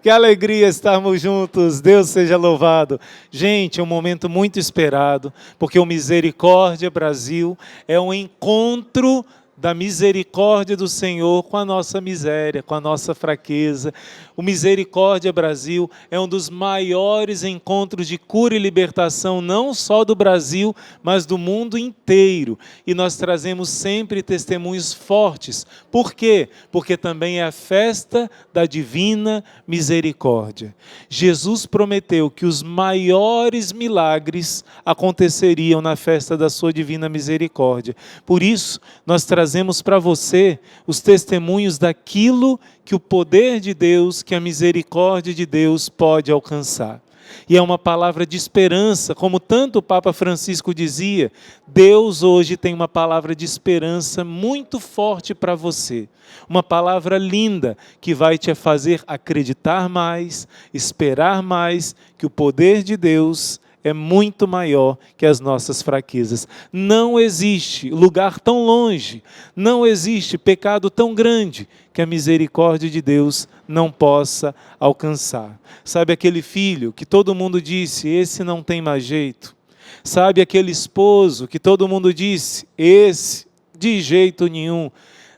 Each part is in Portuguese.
Que alegria estarmos juntos, Deus seja louvado. Gente, é um momento muito esperado, porque o Misericórdia Brasil é um encontro da misericórdia do Senhor com a nossa miséria, com a nossa fraqueza. O Misericórdia Brasil é um dos maiores encontros de cura e libertação, não só do Brasil, mas do mundo inteiro. E nós trazemos sempre testemunhos fortes. Por quê? Porque também é a festa da divina misericórdia. Jesus prometeu que os maiores milagres aconteceriam na festa da sua divina misericórdia. Por isso, nós trazemos para você os testemunhos daquilo que o poder de Deus, que a misericórdia de Deus pode alcançar. E é uma palavra de esperança, como tanto o Papa Francisco dizia, Deus hoje tem uma palavra de esperança muito forte para você. Uma palavra linda que vai te fazer acreditar mais, esperar mais, que o poder de Deus é muito maior que as nossas fraquezas. Não existe lugar tão longe, não existe pecado tão grande que a misericórdia de Deus não possa alcançar. Sabe aquele filho que todo mundo disse, esse não tem mais jeito? Sabe aquele esposo que todo mundo disse, esse de jeito nenhum?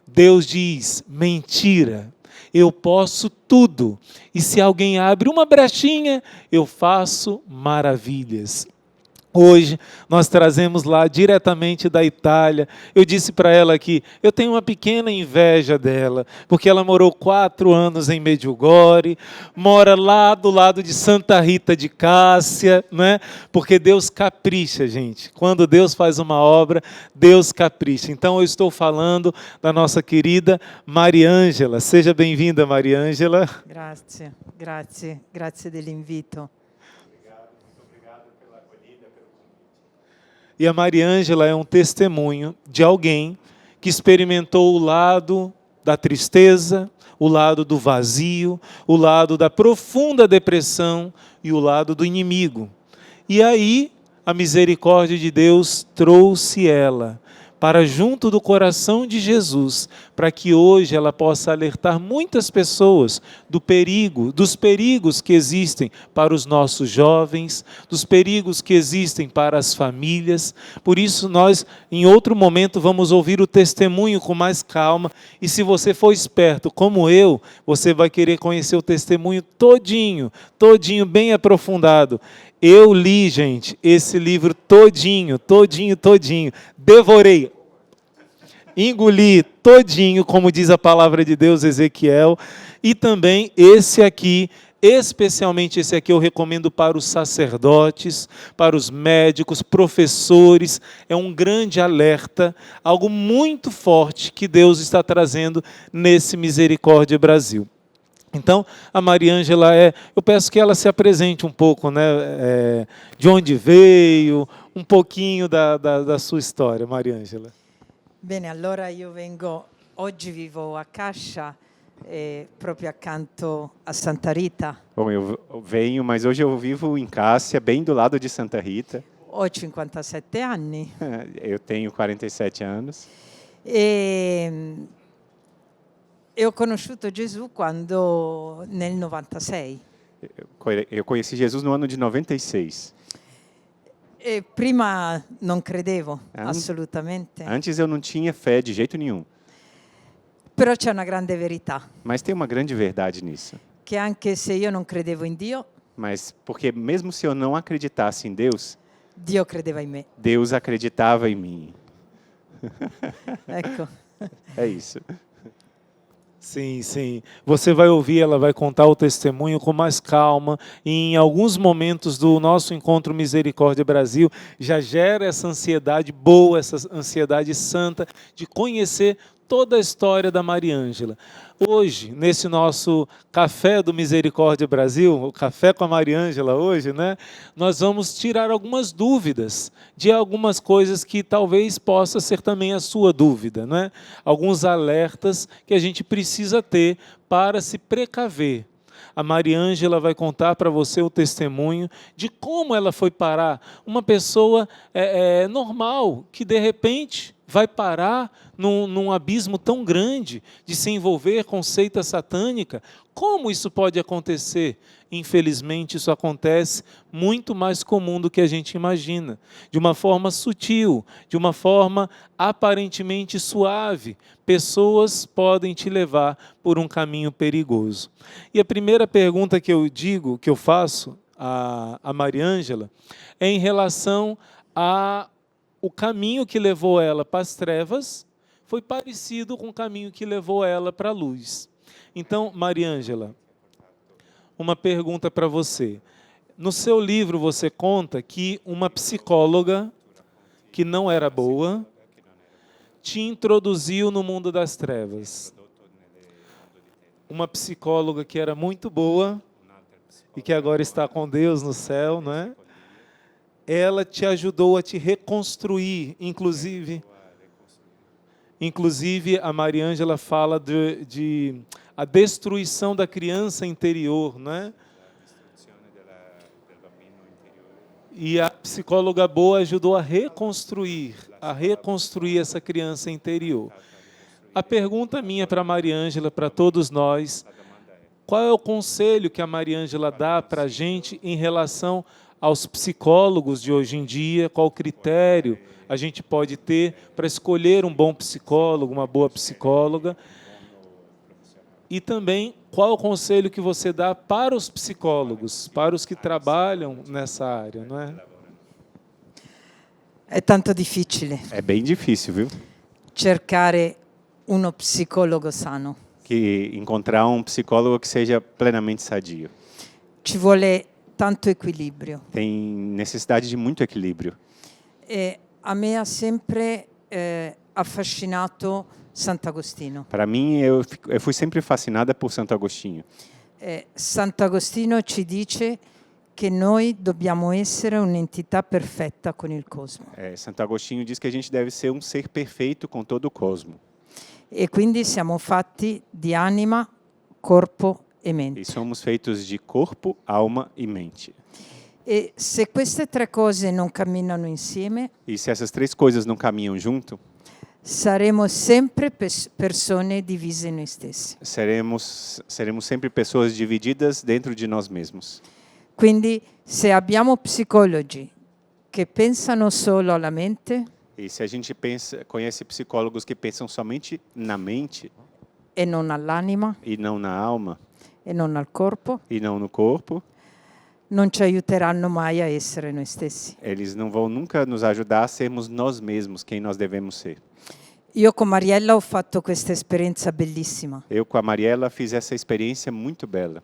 Deus diz, mentira. Eu posso tudo, e se alguém abre uma brechinha, eu faço maravilhas. Hoje nós trazemos lá diretamente da Itália. Eu disse para ela aqui, eu tenho uma pequena inveja dela, porque ela morou 4 anos em Medjugorje, mora lá do lado de Santa Rita de Cássia, né? Porque Deus capricha, gente. Quando Deus faz uma obra, Deus capricha. Então eu estou falando da nossa querida Mariângela. Seja bem-vinda, Mariângela. Grazie dell'invito. E a Mariângela é um testemunho de alguém que experimentou o lado da tristeza, o lado do vazio, o lado da profunda depressão e o lado do inimigo. E aí a misericórdia de Deus trouxe ela para junto do coração de Jesus, para que hoje ela possa alertar muitas pessoas do perigo, dos perigos que existem para os nossos jovens, dos perigos que existem para as famílias. Por isso nós, em outro momento, vamos ouvir o testemunho com mais calma, e se você for esperto como eu, você vai querer conhecer o testemunho todinho, bem aprofundado. Eu li, gente, esse livro todinho, devorei, engoli todinho, como diz a palavra de Deus, Ezequiel, e também esse aqui, especialmente esse aqui eu recomendo para os sacerdotes, para os médicos, professores, é um grande alerta, algo muito forte que Deus está trazendo nesse Misericórdia Brasil. Então, a Mariângela eu peço que ela se apresente um pouco, né, de onde veio, um pouquinho da sua história, Mariângela. Bene, allora oggi vivo a Cascia, proprio accanto a Santa Rita. Bom, eu venho, mas hoje eu vivo em Cássia, bem do lado de Santa Rita. Ho 57 anni. Eu tenho 47 anos. E ho conosciuto Gesù nel 96. Eu conheci Jesus no ano de 96. E prima non credevo, assolutamente. Antes eu não tinha fé de jeito nenhum. Però c'è una grande verità. Mas tem uma grande verdade nisso. Che anche se io non credevo in Dio, mas porque mesmo se eu não acreditasse em Deus, Dio credeva in me. Deus acreditava em mim. Ecco. É isso. Sim, sim. Você vai ouvir, ela vai contar o testemunho com mais calma. E em alguns momentos do nosso encontro Misericórdia Brasil, já gera essa ansiedade boa, essa ansiedade santa de conhecer toda a história da Mariângela. Hoje, nesse nosso Café do Misericórdia Brasil, o Café com a Mariângela hoje, né, nós vamos tirar algumas dúvidas de algumas coisas que talvez possa ser também a sua dúvida, né? Alguns alertas que a gente precisa ter para se precaver. A Mariângela vai contar para você o testemunho de como ela foi parar. Uma pessoa normal, que de repente vai parar num abismo tão grande de se envolver com seita satânica? Como isso pode acontecer? Infelizmente, isso acontece muito mais comum do que a gente imagina, de uma forma sutil, de uma forma aparentemente suave. Pessoas podem te levar por um caminho perigoso. E a primeira pergunta que eu faço a Mariângela é em relação ao caminho que levou ela para as trevas, foi parecido com o caminho que levou ela para a luz. Então, Mariângela, uma pergunta para você. No seu livro você conta que uma psicóloga que não era boa te introduziu no mundo das trevas. Uma psicóloga que era muito boa e que agora está com Deus no céu, não é? Ela te ajudou a te reconstruir, inclusive a Mariângela fala de a destruição da criança interior, não é? E a psicóloga boa ajudou a reconstruir essa criança interior. A pergunta minha para a Mariângela, para todos nós, qual é o conselho que a Mariângela dá para a gente em relação aos psicólogos de hoje em dia? Qual critério a gente pode ter para escolher um bom psicólogo, uma boa psicóloga? E também, qual o conselho que você dá para os psicólogos, para os que trabalham nessa área, não é? È tanto difficile É bem difícil, viu? cercare uno psicologo sano. Que encontrar um psicólogo que seja plenamente sadio. Ci vuole tanto equilibrio. Tem necessidade de muito equilíbrio. E a me ha sempre affascinato Sant'Agostino. Para mim, eu fui sempre fascinada por Santo Agostinho. Sant'Agostino ci dice che noi dobbiamo essere un'entità perfetta con il cosmo. Santo Agostinho diz que a gente deve ser um ser perfeito com todo o cosmo. E quindi siamo fatti di anima, corpo e mente. E somos feitos de corpo, alma e mente. E se queste tre cose non camminano insieme, E se essas três coisas não caminham junto, saremo sempre persone divise in noi stessi. seremos sempre pessoas divididas dentro de nós mesmos. Quindi se abbiamo psicologi che pensano solo alla mente E se a gente conhece psicólogos que pensam somente na mente e non all'anima e não na alma e non al corpo, e não no corpo, non ci aiuteranno mai a essere noi stessi. eles não vão nunca nos ajudar a sermos nós mesmos quem nós devemos ser. Io con Mariella ho fatto questa esperienza bellissima. Eu com a Mariela fiz essa experiência muito bela.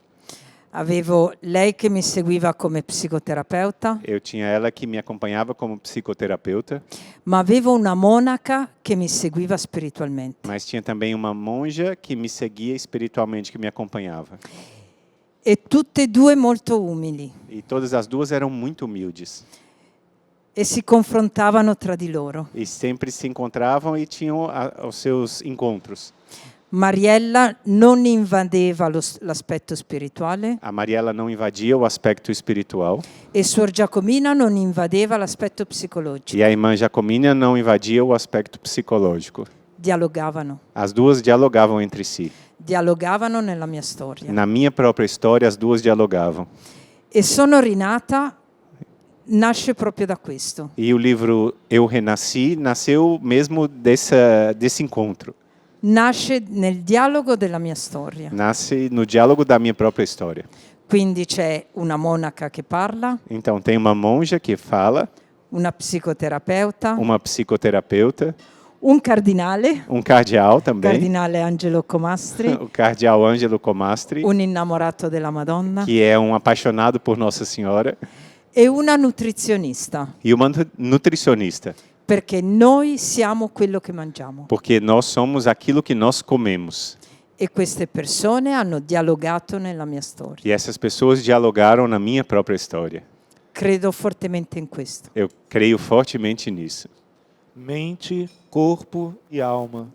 Avevo lei che mi seguiva come psicoterapeuta, Eu tinha ela que me acompanhava como psicoterapeuta, ma avevo una monaca che mi seguiva spiritualmente. mas tinha também uma monja que me seguia espiritualmente, que me acompanhava. E tutte e due molto umili E todas as duas eram muito humildes. e si confrontavano tra di loro. E sempre se encontravam e tinham os seus encontros. Mariella non invadeva l'aspetto spirituale A Mariela não invadia o aspecto espiritual e Suor Giacomina non invadeva l'aspetto psicologico. e a irmã Jacomina não invadia o aspecto psicológico. Dialogavano. As duas dialogavam entre si. Dialogavano nella mia storia. Na minha própria história, as duas dialogavam. E Sono rinata nasce proprio da questo. E o livro Eu Renasci nasceu mesmo desse encontro. Nasce nel dialogo della mia storia. Nasce no diálogo da minha própria história. Quindi c'è una monaca che parla, Então, tem uma monja que fala, una psicoterapeuta, uma psicoterapeuta, un cardinale, um cardeal também, cardinale Angelo Comastri, o cardeal Ângelo Comastri, un innamorato della Madonna que é um apaixonado por Nossa Senhora, e una nutrizionista, e uma nutricionista, perché noi siamo quello che mangiamo. porque nós somos aquilo que nós comemos. E queste persone hanno dialogato nella mia storia. E essas pessoas dialogaram na minha própria história. Credo fortemente in questo. Eu creio fortemente nisso. Mente, corpo e alma.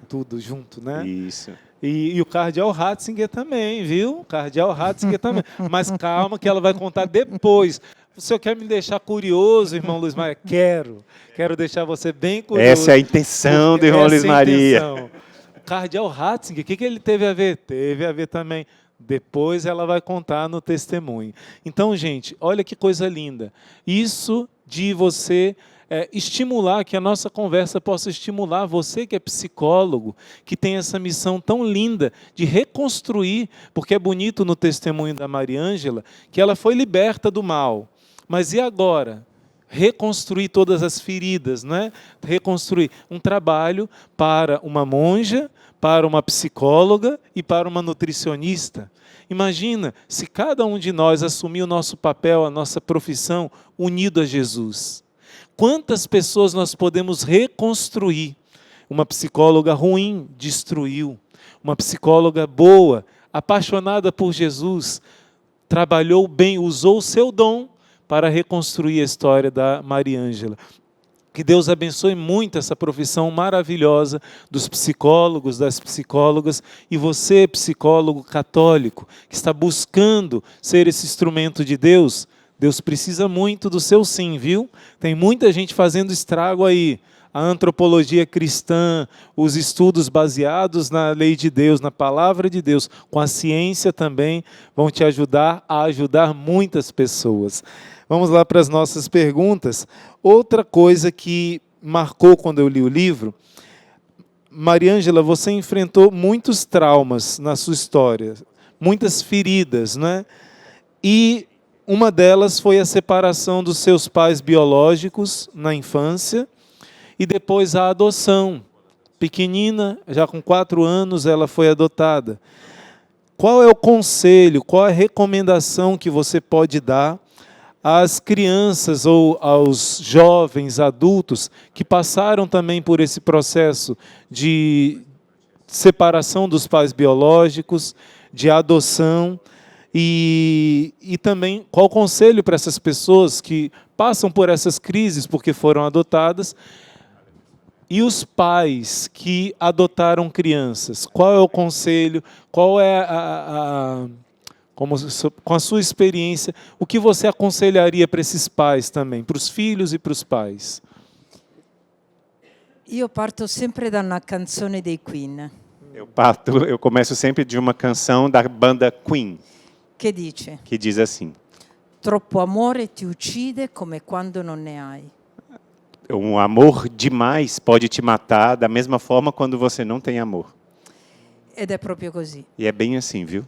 Tudo junto, né? Isso. E o cardeal Ratzinger também, viu? O cardeal Ratzinger também. Mas calma que ela vai contar depois. O senhor quer me deixar curioso, irmão Luiz Maria? Quero deixar você bem curioso. Essa é a intenção do irmão Luiz Maria. Intenção. O cardeal Ratzinger, o que ele teve a ver? Teve a ver também. Depois ela vai contar no testemunho. Então, gente, olha que coisa linda. Isso de você estimular, que a nossa conversa possa estimular você que é psicólogo, que tem essa missão tão linda de reconstruir, porque é bonito no testemunho da Mariângela, que ela foi liberta do mal. Mas e agora? Reconstruir todas as feridas, né? Reconstruir um trabalho para uma monja, para uma psicóloga e para uma nutricionista. Imagina se cada um de nós assumir o nosso papel, a nossa profissão, unido a Jesus. Quantas pessoas nós podemos reconstruir? Uma psicóloga ruim destruiu. Uma psicóloga boa, apaixonada por Jesus, trabalhou bem, usou o seu dom para reconstruir a história da Mariângela. Que Deus abençoe muito essa profissão maravilhosa dos psicólogos, das psicólogas, e você, psicólogo católico, que está buscando ser esse instrumento de Deus, Deus precisa muito do seu sim, viu? Tem muita gente fazendo estrago aí. A antropologia cristã, os estudos baseados na lei de Deus, na palavra de Deus, com a ciência também, vão te ajudar a ajudar muitas pessoas. Vamos lá para as nossas perguntas. Outra coisa que marcou quando eu li o livro, Mariângela, você enfrentou muitos traumas na sua história, muitas feridas, né? E uma delas foi a separação dos seus pais biológicos na infância e depois a adoção. Pequenina, já com 4 anos, ela foi adotada. Qual é o conselho, qual é a recomendação que você pode dar às crianças ou aos jovens adultos que passaram também por esse processo de separação dos pais biológicos, de adoção, e também qual o conselho para essas pessoas que passam por essas crises porque foram adotadas, e os pais que adotaram crianças? Qual é o conselho, qual é com a sua experiência, o que você aconselharia para esses pais também, para os filhos e para os pais? Io parto sempre da una canzone dei Queen, Eu começo sempre de uma canção da banda Queen, che dice: que diz assim: troppo amore ti uccide come quando non ne hai. um amor demais pode te matar da mesma forma quando você não tem amor. Ed è proprio così. E é bem assim, viu?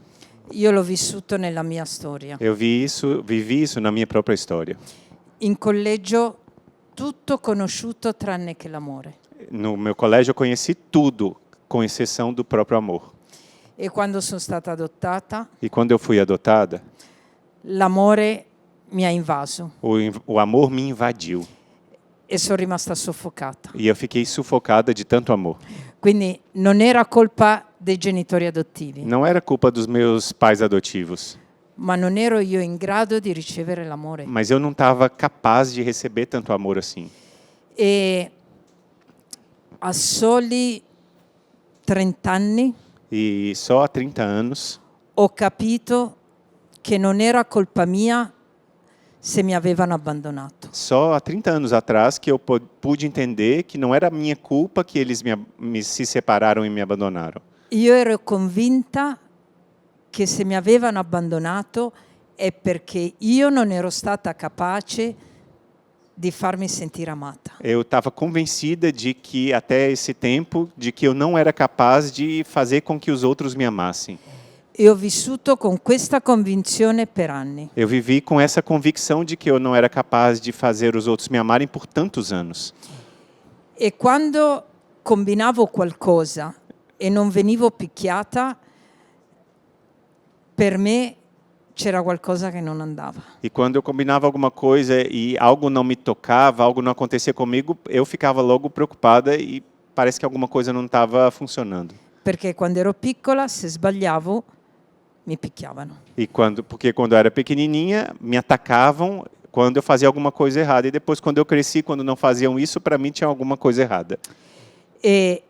Io l'ho vissuto nella mia storia. Eu vivi isso na minha própria história. In collegio tutto conosciuto tranne che l'amore. No meu colégio eu conheci tudo, com exceção do próprio amor. E quando sono stata adottata, E quando eu fui adotada, l'amore mi ha invaso o amor me invadiu. e sono rimasta soffocata. E eu fiquei sufocada de tanto amor. Quindi non era colpa dei genitori adottivi, Não era culpa dos meus pais adotivos, ma non ero io in grado di ricevere l'amore. mas eu não estava capaz de receber tanto amor assim. E a soli 30 anni E só há 30 anos ho capito che non era colpa mia se mi avevano abbandonato. Só há 30 anos atrás que eu pude entender que não era minha culpa que eles se separaram e me abandonaram. Io ero convinta che se mi avevano abbandonato è perché io non ero stata capace di farmi sentire amata. Eu estava convencida de que até esse tempo, de que eu não era capaz de fazer com que os outros me amassem. E ho vissuto con questa convinzione per anni. Eu vivi com essa convicção de que eu não era capaz de fazer os outros me amarem por tantos anos. E quando combinavo qualcosa e non venivo picchiata, per me c'era qualcosa che non andava. E quando eu combinava alguma coisa e algo não me tocava, algo não acontecia comigo, eu ficava logo preocupada e parece que alguma coisa não estava funcionando. Perché quando ero piccola, se sbagliavo, mi picchiavano. Porque quando eu era pequenininha, me atacavam quando eu fazia alguma coisa errada. E depois, quando eu cresci, quando não faziam isso, para mim tinha alguma coisa errada. E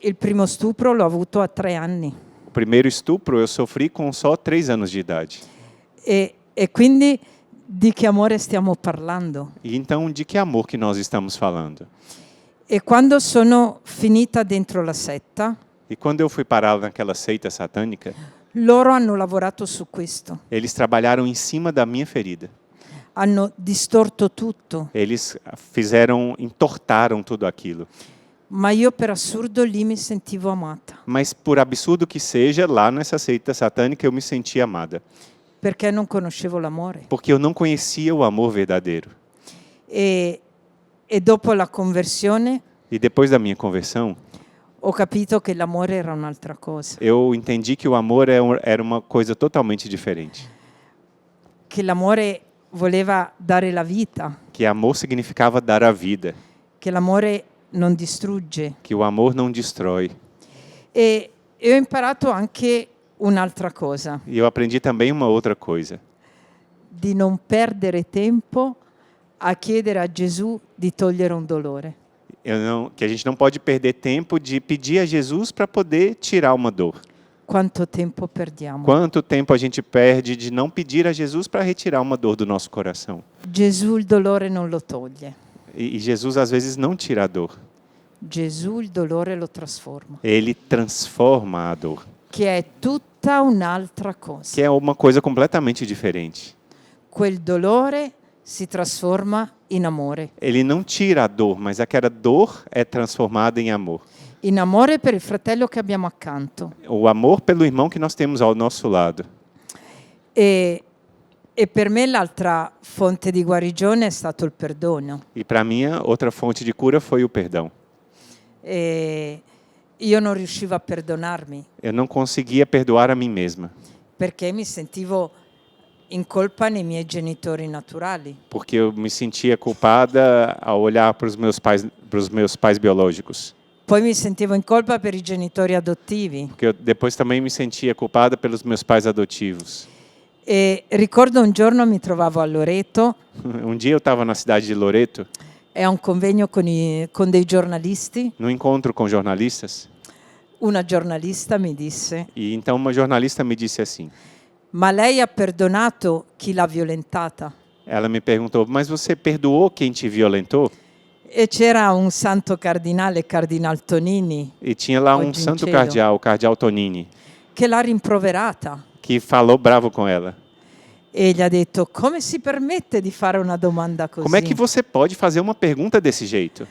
il primo stupro l'ho avuto a 3 anni. O primeiro estupro eu sofri com só 3 anos de idade. E quindi di che amore stiamo parlando. E então, de que amor que nós estamos falando? E quando sono finita dentro la setta, E quando eu fui parar naquela seita satânica, loro hanno lavorato su questo. eles trabalharam em cima da minha ferida. Hanno distorto tutto, Eles entortaram tudo aquilo. ma io per assurdo lì mi sentivo amata, Mas por absurdo que seja, lá nessa seita satânica eu me senti amada. perché non conoscevo l'amore. Porque eu não conhecia o amor verdadeiro. E dopo la conversione E depois da minha conversão, ho capito che l'amore era un'altra cosa, eu entendi que o amor era uma coisa totalmente diferente. che l'amore voleva dare la vita, Que amor significava dar a vida. che l'amore non distrugge. Que o amor não destrói. E ho imparato anche un'altra cosa, E eu aprendi também uma outra coisa. di non perdere tempo a chiedere a Gesù di togliere un dolore. Que a gente não pode perder tempo de pedir a Jesus para poder tirar uma dor. Quanto tempo perdiamo? Quanto tempo a gente perde de não pedir a Jesus para retirar uma dor do nosso coração? Gesù il dolore non lo toglie, E Jesus às vezes não tira a dor. Gesù il dolore lo trasforma, Ele transforma a dor, che è tutta un'altra cosa. que é uma coisa completamente diferente. Quel dolore si trasforma in amore. Ele não tira a dor, mas aquela dor é transformada em amor. In amore per il fratello che abbiamo accanto. O amor pelo irmão que nós temos ao nosso lado. E per me l'altra fonte di guarigione è stato il perdono. E para mim, a outra fonte de cura foi o perdão. E io non riuscivo a perdonarmi Eu não conseguia perdoar a mim mesma, perché mi sentivo in colpa nei miei genitori naturali. porque eu me sentia culpada ao olhar para os meus pais biológicos. Poi mi sentivo in colpa per i genitori adottivi. Porque eu depois também me sentia culpada pelos meus pais adotivos. E ricordo un giorno mi trovavo a Loreto Dia eu estava na cidade de Loreto, e a un convegno con dei giornalisti. num encontro com jornalistas, Una giornalista mi disse: e então uma jornalista me disse assim. ma lei ha perdonato chi l'ha violentata? Ela me perguntou: mas você perdoou quem te violentou? E c'era un santo cardinale, Cardinal Tonini, E tinha lá Oggi in santo cielo. cardeal, o cardeal Tonini, che l'ha rimproverata que falou bravo com ela. e gli ha detto: come si permette di fare una domanda così? Como é que você pode fazer uma pergunta desse jeito?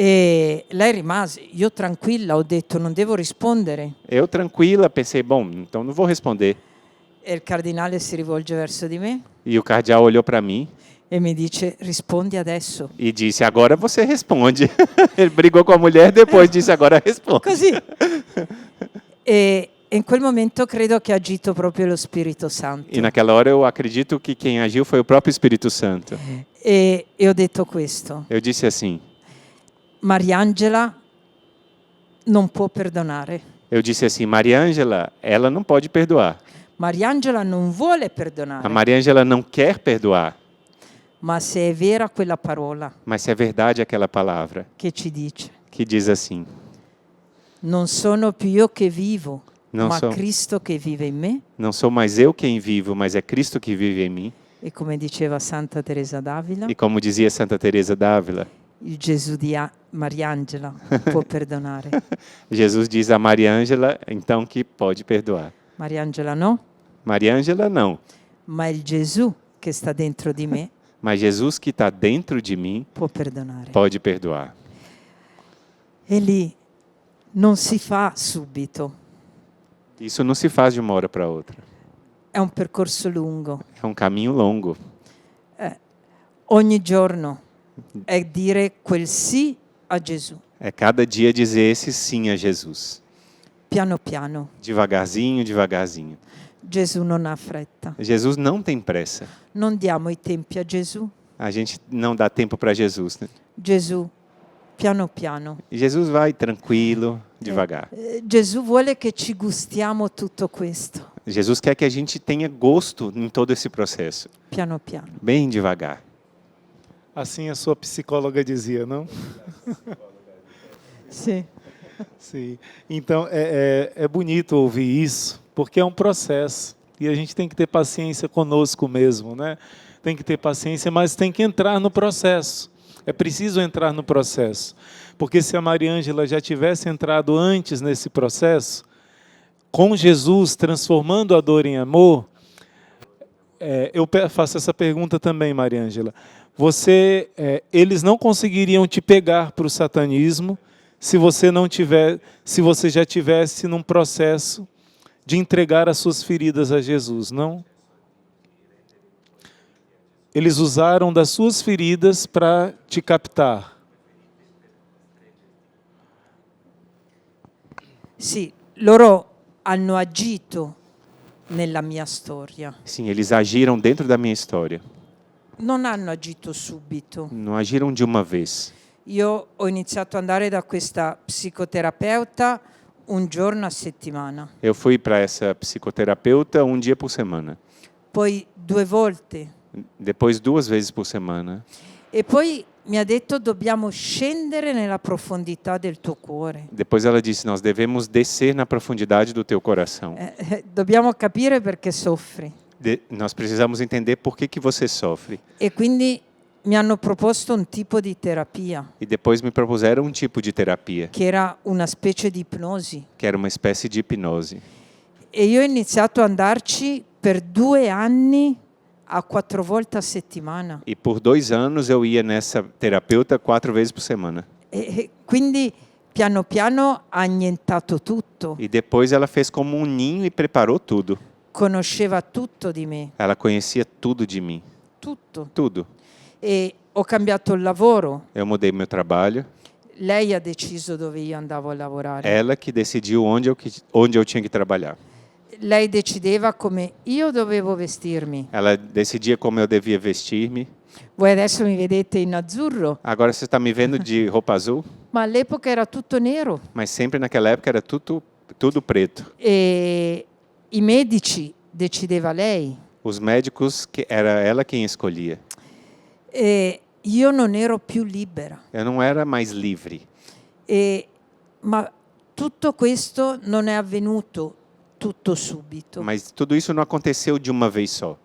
E lei rimase, io tranquilla, ho detto non devo rispondere. Eu, tranquila, pensei, bom, então não vou responder. E il cardinale si rivolge verso di me E o cardeal olhou para mim e mi dice: rispondi adesso. e disse, agora você responde. Ele brigou com a mulher, depois disse, agora responde. Così. E in quel momento credo che ha agito proprio lo Spirito Santo. E naquela hora eu acredito que quem agiu foi o próprio Espírito Santo. E ho detto questo: Eu disse assim, Mariangela non può perdonare. eu disse assim, Mariângela, ela não pode perdoar. Mariangela non vuole A perdonare, Mariângela não quer perdoar. ma se è vera quella parola Mas se é verdade aquela palavra che ci dice: que diz assim, non sono più io che vivo, Non ma so. Cristo che vive in me. não sou mais eu quem vivo, mas é Cristo que vive em mim. E come diceva Santa Teresa d'Avila, E como dizia Santa Teresa d'Ávila, il Gesù di Mariangela può perdonare. Jesus diz a Mariângela, então, que pode perdoar. Mariangela no, Mariângela não, ma il Gesù che sta dentro di me mas Jesus que está dentro de mim può perdonare. pode perdoar. E lì non si fa subito, Isso não se faz de uma hora para outra. è un percorso lungo. É um caminho longo. Ogni giorno è dire quel sì a Gesù, É cada dia dizer esse sim a Jesus. piano piano. Devagarzinho, devagarzinho. Gesù non ha fretta. Jesus não tem pressa. Non diamo i tempi a Gesù. A gente não dá tempo para Jesus, né? Gesù, piano piano. E Jesus vai tranquilo, devagar. Gesù vuole che ci gustiamo tutto questo, Jesus quer que a gente tenha gosto em todo esse processo. piano piano. Bem devagar. Assim a sua psicóloga dizia, não? Sì. Sim. Então, é bonito ouvir isso, porque é um processo. E a gente tem que ter paciência conosco mesmo, né? tem que ter paciência, mas tem que entrar no processo. É preciso entrar no processo. Porque se a Maria Ângela já tivesse entrado antes nesse processo, com Jesus transformando a dor em amor, eu faço essa pergunta também, Maria Ângela. Eles não conseguiriam te pegar para o satanismo se você já tivesse num processo de entregar as suas feridas a Jesus, não? Eles usaram das suas feridas para te captar. Sì, loro hanno agito nella mia storia. Sim, eles agiram dentro da minha história. Non hanno agito subito. Não agiram de uma vez. Io ho iniziato ad andare da questa psicoterapeuta un giorno a settimana, Eu fui para essa psicoterapeuta um dia por semana. poi 2 volte. Depois 2 vezes por semana. E poi mi ha detto dobbiamo scendere nella profondità del tuo cuore. Depois ela disse, nós devemos descer na profundidade do teu coração. Dobbiamo capire perché soffri. Nós precisamos entender por que você sofre. E quindi mi hanno proposto un tipo di terapia E depois me propuseram um tipo de terapia, che era una specie di ipnosi. que era uma espécie de hipnose. E io ho iniziato ad andarci per 2 anni a 4 volte a settimana. E por 2 anos eu ia nessa terapeuta 4 vezes por semana. E quindi piano piano ha annientato tutto. E depois ela fez como um ninho e preparou tudo. Conosceva tutto di me, Ela conhecia tudo de mim. tutto. Tudo. E ho cambiato il lavoro. Eu mudei meu trabalho. Lei ha deciso dove io andavo a lavorare. Ela que decidiu onde eu tinha que trabalhar. Lei decideva come io dovevo vestirmi. Ela decidia como eu devia vestir-me. Voi adesso mi vedete in azzurro, Agora você está me vendo de roupa azul, ma all'epoca era tutto nero. mas sempre naquela época era tudo preto. E i medici decideva lei. Os médicos, que era ela quem escolhia. E io non ero più libera. Eu não era mais livre. Ma tutto questo non è avvenuto tutto subito. Mas tudo isso não aconteceu de uma vez só.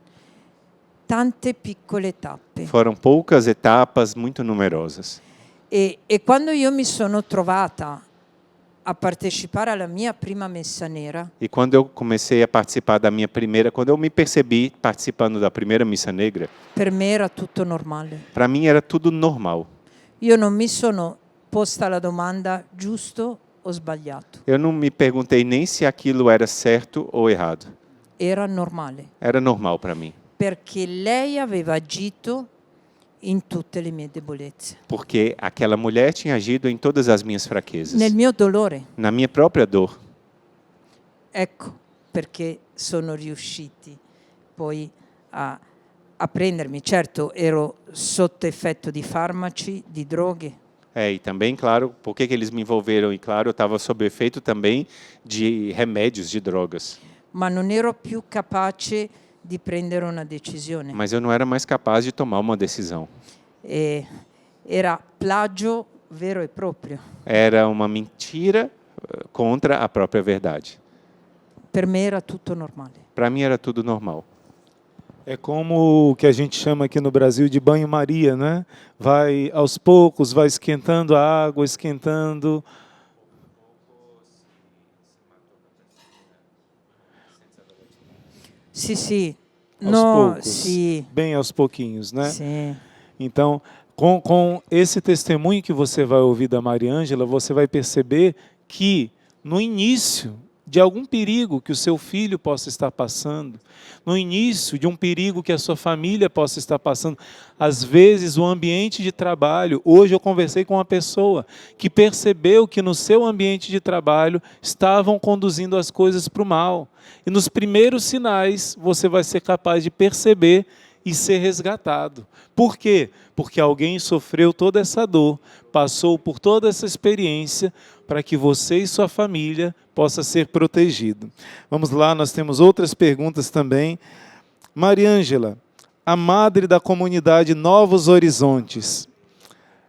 Tante piccole tappe. Foram poucas etapas, muito numerosas. E quando io mi sono trovata a partecipare alla mia prima messa nera, E quando eu comecei a participar da minha primeira, quando eu me percebi participando da primeira missa negra, per me era tutto normale. para mim era tudo normal. Io non mi sono posta la domanda giusto o sbagliato. Eu não me perguntei nem se aquilo era certo ou errado. Era normale, Era normal para mim, perché lei aveva agito in tutte le mie debolezze, porque aquela mulher tinha agido em todas as minhas fraquezas, nel mio dolore. na minha própria dor. Ecco perché sono riusciti poi a prendermi. Certo, ero sotto effetto di farmaci, di droghe, E também, claro, por que eles me envolveram? E claro, eu estava sob efeito também de remédios, de drogas. ma non ero più capace di prendere una decisione. Mas eu não era mais capaz de tomar uma decisão. Era plagio vero e proprio. Era uma mentira contra a própria verdade. Per me era tutto normale. Para mim era tudo normal. É como o que a gente chama aqui no Brasil de banho-maria, né? Vai aos poucos, vai esquentando a água, esquentando. Sì, sì. Aos No, poucos, sì. bem aos pouquinhos, né? Sì. Então, com esse testemunho que você vai ouvir da Maria Ângela, você vai perceber que no início de algum perigo que o seu filho possa estar passando, no início de um perigo que a sua família possa estar passando, às vezes o ambiente de trabalho, hoje eu conversei com uma pessoa que percebeu que no seu ambiente de trabalho estavam conduzindo as coisas para o mal. E nos primeiros sinais você vai ser capaz de perceber e ser resgatado. Por quê? Porque alguém sofreu toda essa dor, passou por toda essa experiência para que você e sua família possa ser protegido. Vamos lá, nós temos outras perguntas também. Maria Ângela, a madre da comunidade Novos Horizontes,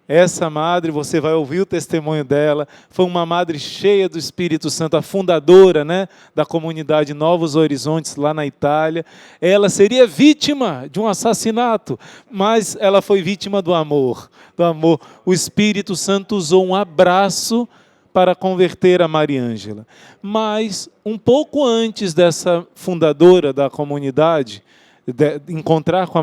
Essa madre, você vai ouvir o testemunho dela, foi uma madre cheia do Espírito Santo, a fundadora, né, da comunidade Novos Horizontes, lá na Itália. Ela seria vítima de um assassinato, mas ela foi vítima do amor. Do amor. O Espírito Santo usou um abraço para converter a Mariângela. Mas, um pouco antes dessa fundadora da comunidade encontrar com a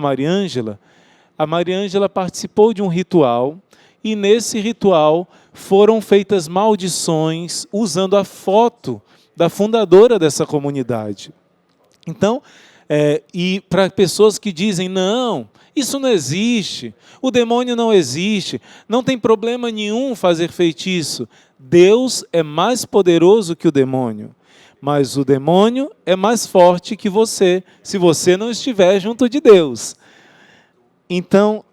Mariângela participou de um ritual, e nesse ritual foram feitas maldições usando a foto da fundadora dessa comunidade. Então, e para pessoas que dizem, não, isso não existe, o demônio não existe, não tem problema nenhum fazer feitiço. Deus é mais poderoso que o demônio, mas o demônio é mais forte que você, se você não estiver junto de Deus. Então,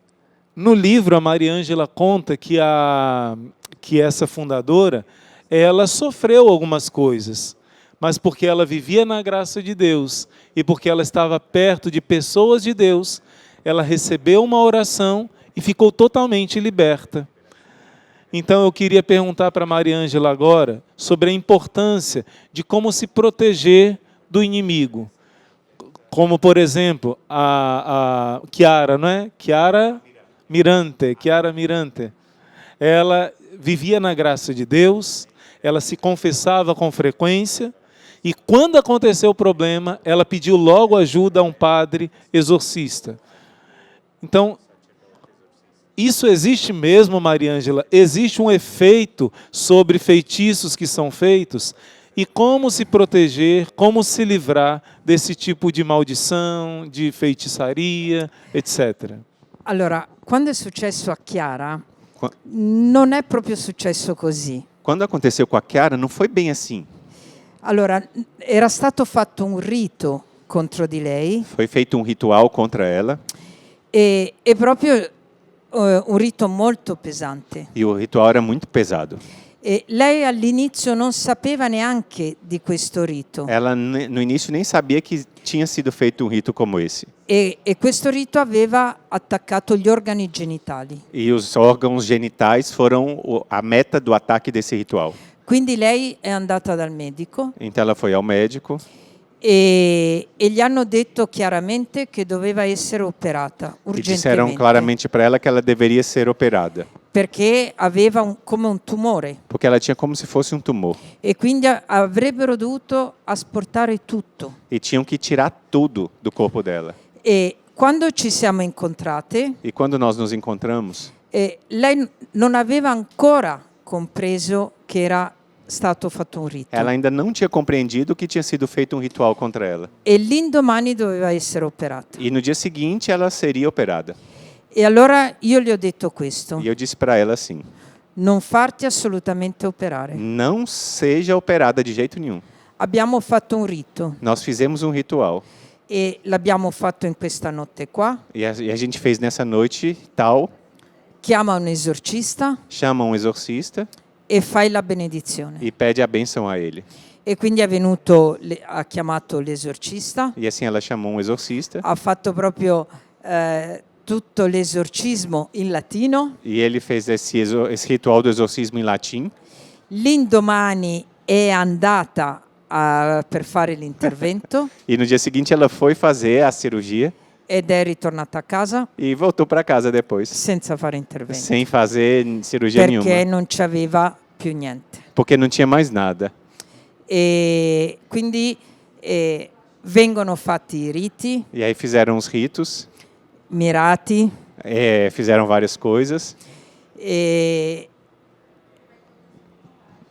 no livro, a Mariângela conta que essa fundadora, ela sofreu algumas coisas, mas porque ela vivia na graça de Deus e porque ela estava perto de pessoas de Deus, ela recebeu uma oração e ficou totalmente liberta. Então eu queria perguntar para a Mariângela agora sobre a importância de como se proteger do inimigo. Como, por exemplo, a Chiara, não é? Chiara Mirante. Ela vivia na graça de Deus, ela se confessava com frequência, e quando aconteceu o problema, ela pediu logo ajuda a um padre exorcista. Então, isso existe mesmo, Mariângela? Existe um efeito sobre feitiços que são feitos? E como se proteger, como se livrar desse tipo de maldição, de feitiçaria, etc. Allora, quando è successo a Chiara, non è proprio successo così. Quando aconteceu com a Chiara, não foi bem assim. Allora, era stato fatto un rito contro di lei Foi feito um ritual contra ela, e proprio un rito molto pesante. e o ritual era muito pesado. E lei all'inizio non sapeva neanche di questo rito. Ela, no início, nem sabia que tinha sido feito um rito como esse. E questo rito aveva attaccato gli organi genitali. E os órgãos genitais foram a meta do ataque desse ritual. Quindi lei è andata dal medico Então ela foi ao médico e gli hanno detto chiaramente che doveva essere operata e disseram urgentemente claramente para ela que ela deveria ser operada, perché aveva come un tumore porque ela tinha como se fosse um tumor. e quindi avrebbero dovuto asportare tutto. E tinham que tirar tudo do corpo dela. E quando ci siamo incontrate, E quando nós nos encontramos, lei non aveva ancora compreso che era stato fatto un rito. ela ainda não tinha compreendido que tinha sido feito um ritual contra ela. E l'indomani doveva essere operata. E no dia seguinte ela seria operada. E allora io le ho detto questo: E eu disse para ela assim: non farti assolutamente operare. não seja operada de jeito nenhum. Abbiamo fatto un rito Nós fizemos um ritual. e l'abbiamo fatto in questa notte qua. E a gente fez nessa noite tal, Chiama un esorcista chama um exorcista e fai la benedizione. e pede a bênção a ele. E quindi è venuto, ha chiamato l'esorcista, E assim ela chamou um exorcista ha fatto proprio tutto l'esorcismo in latino. e ele fez esse ritual do exorcismo em latim. L'indomani è andata per fare l'intervento E no dia seguinte ela foi fazer a cirurgia ed è ritornata a casa e voltou para casa depois, senza fare intervento sem fazer cirurgia perché nenhuma, non c'aveva più niente. porque não tinha mais nada. E quindi vengono fatti i riti E aí fizeram os ritos, mirati fizeram várias coisas,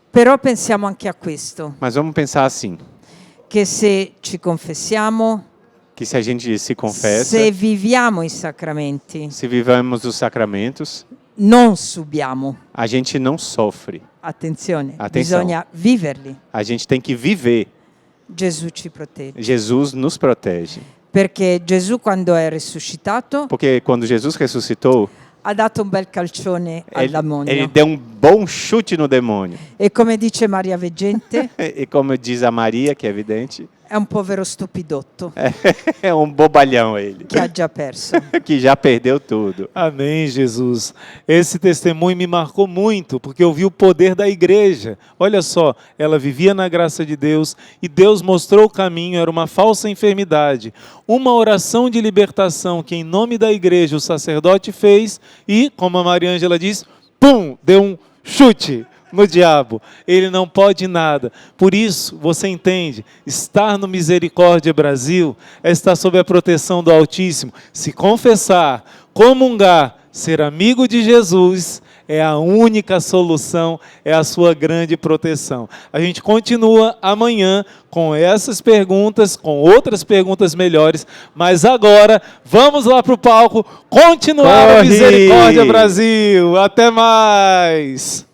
però pensiamo anche a questo, mas vamos pensar assim, che se ci confessiamo, que se a gente se confessa, se viviamo i sacramenti, se vivemos os sacramentos, non subiamo. a gente não sofre. Attenzione, Attenzione. bisogna viverli. A gente tem que viver. Gesù ci protegge. Jesus nos protege. Perché Gesù quando è risuscitato Porque quando Jesus ressuscitou, ha dato un bel calcione al ele demonio. deu um bom chute no demônio. E come dice Maria Veggente, E como diz a Maria, que é evidente, È un povero stupidotto É um bobalhão ele, che ha già perso. que já perdeu tudo. Amém, Jesus. Esse testemunho me marcou muito, porque eu vi o poder da igreja. Olha só, ela vivia na graça de Deus e Deus mostrou o caminho, era uma falsa enfermidade. Uma oração de libertação que em nome da igreja o sacerdote fez e, como a Mariângela diz, pum, deu um chute no diabo. Ele não pode nada. Por isso, você entende, estar no Misericórdia Brasil é estar sob a proteção do Altíssimo. Se confessar, comungar, ser amigo de Jesus é a única solução, é a sua grande proteção. A gente continua amanhã com essas perguntas, com outras perguntas melhores, mas agora vamos lá para o palco continuar o Misericórdia Brasil. Até mais!